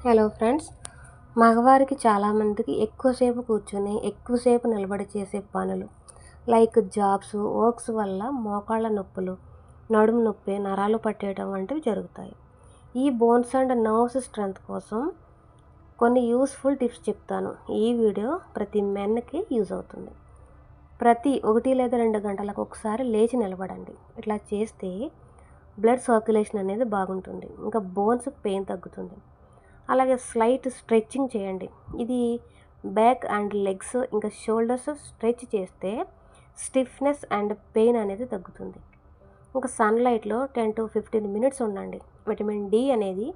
Hello friends, మగవారికి చాలామందికి ఎక్కువసేపు కూర్చొని ఎక్కువసేపు నిలబడి చేసే పనులు లైక్ జాబ్స్ వర్క్స్ వల్ల మోకాళ్ళ నొప్పులు, నడుము నొప్పి, నరాలు పట్టేయడం వంటివి జరుగుతాయి. ఈ బోన్స్ అండ్ నర్వ్స్ స్ట్రెంత్ కోసం కొన్ని యూస్ఫుల్ టిప్స్ చెప్తాను. ఈ వీడియో ప్రతి మెన్కి యూజ్ అవుతుంది. ప్రతి 1 లేదా 2 గంటలకు ఒకసారి లేచి నిలబడండి. ఇట్లా చేస్తే బ్లడ్ సర్క్యులేషన్ అనేది బాగుంటుంది. ఇంకా బోన్స్ పెయిన్ తగ్గుతుంది. అలాగే స్లైట్ స్ట్రెచ్చింగ్ చేయండి. ఇది బ్యాక్ అండ్ లెగ్స్ ఇంకా షోల్డర్స్ స్ట్రెచ్ చేస్తే స్టిఫ్నెస్ అండ్ పెయిన్ అనేది తగ్గుతుంది. ఇంకా సన్లైట్లో 10 to 15 మినిట్స్ ఉండండి. విటమిన్ డి అనేది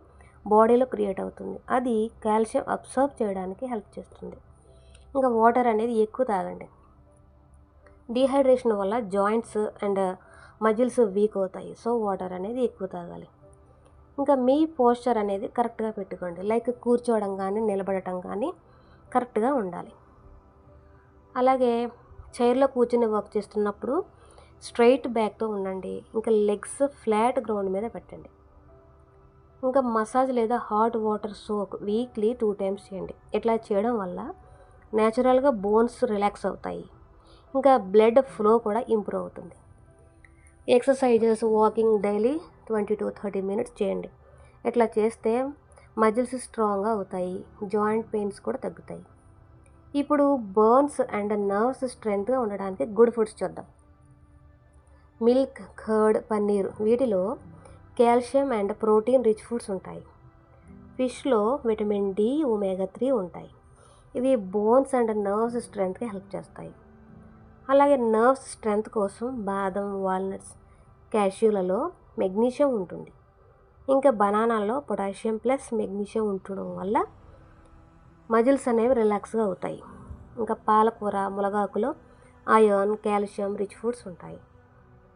బాడీలో క్రియేట్ అవుతుంది. అది కాల్షియం అబ్సార్బ్ చేయడానికి హెల్ప్ చేస్తుంది. ఇంకా వాటర్ అనేది ఎక్కువ తాగండి. డీహైడ్రేషన్ వల్ల జాయింట్స్ అండ్ మజిల్స్ వీక్ అవుతాయి. సో వాటర్ అనేది ఎక్కువ తాగాలి. ఇంకా మీ పోస్చర్ అనేది కరెక్ట్గా పెట్టుకోండి. లైక్ కూర్చోవడం కానీ నిలబడటం కానీ కరెక్ట్గా ఉండాలి. అలాగే చైర్లో కూర్చొని వర్క్ చేస్తున్నప్పుడు స్ట్రైట్ బ్యాక్తో ఉండండి. ఇంకా లెగ్స్ ఫ్లాట్ గ్రౌండ్ మీద పెట్టండి. ఇంకా మసాజ్ లేదా hot water soak weekly 2 times చేయండి. ఇట్లా చేయడం వల్ల న్యాచురల్గా బోన్స్ రిలాక్స్ అవుతాయి. ఇంకా బ్లడ్ ఫ్లో కూడా ఇంప్రూవ్ అవుతుంది. Exercises walking daily 20 to 30 minutes చేయండి. ఇట్లా చేస్తే మజిల్స్ స్ట్రాంగ్గా అవుతాయి. జాయింట్ పెయిన్స్ కూడా తగ్గుతాయి. ఇప్పుడు బోన్స్ అండ్ నర్వ్స్ స్ట్రెంగ్త్గా ఉండడానికి గుడ్ ఫుడ్స్ చూద్దాం. మిల్క్, కర్డ్, పన్నీర్ వీటిలో calcium and protein rich foods ఉంటాయి. ఫిష్లో విటమిన్ డి, ఒమేగా 3 ఉంటాయి. ఇవి బోన్స్ అండ్ నర్వ్స్ స్ట్రెంగ్త్కి హెల్ప్ చేస్తాయి. అలాగే నర్వ్స్ స్ట్రెంగ్త్ కోసం బాదం, వాల్నట్స్, క్యాష్యూలలో మెగ్నీషియం ఉంటుంది. ఇంకా బనానాల్లో పొటాషియం ప్లస్ మెగ్నీషియం ఉండడం వల్ల మజిల్స్ అనేవి రిలాక్స్గా అవుతాయి. ఇంకా పాలకూర, మునగాకులో ఐరన్, కాల్షియం రిచ్ ఫుడ్స్ ఉంటాయి.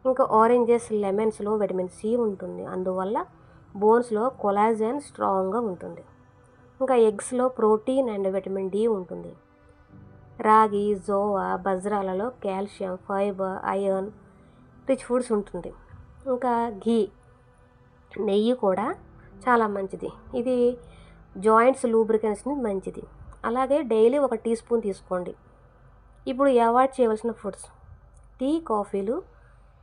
ఇంకా ఆరెంజెస్, లెమన్స్లో విటమిన్ సి ఉంటుంది. అందువల్ల బోన్స్లో కొలాజన్ స్ట్రాంగ్గా ఉంటుంది. ఇంకా ఎగ్స్లో ప్రోటీన్ అండ్ విటమిన్ డి ఉంటుంది. రాగి, జోవా, బజ్రాలలో calcium, fiber, iron rich foods ఉంటుంది. ఇంకా ఘీ, నెయ్యి కూడా చాలా మంచిది. ఇది జాయింట్స్ లూబ్రికెన్స్ని మంచిది. అలాగే డైలీ 1 teaspoon తీసుకోండి. ఇప్పుడు అవాయిడ్ చేయవలసిన ఫుడ్స్ టీ, కాఫీలు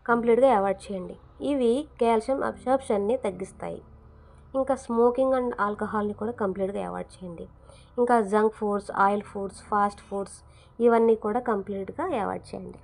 కంప్లీట్గా అవాయిడ్ చేయండి. ఇవి కాల్షియం అబ్సార్ప్షన్ని తగ్గిస్తాయి. ఇంకా స్మోకింగ్ అండ్ ఆల్కహాల్ని కూడా కంప్లీట్గా అవాయిడ్ చేయండి. ఇంకా junk foods, oil foods, fast foods ఇవన్నీ కూడా కంప్లీట్గా అవాయిడ్ చేయండి.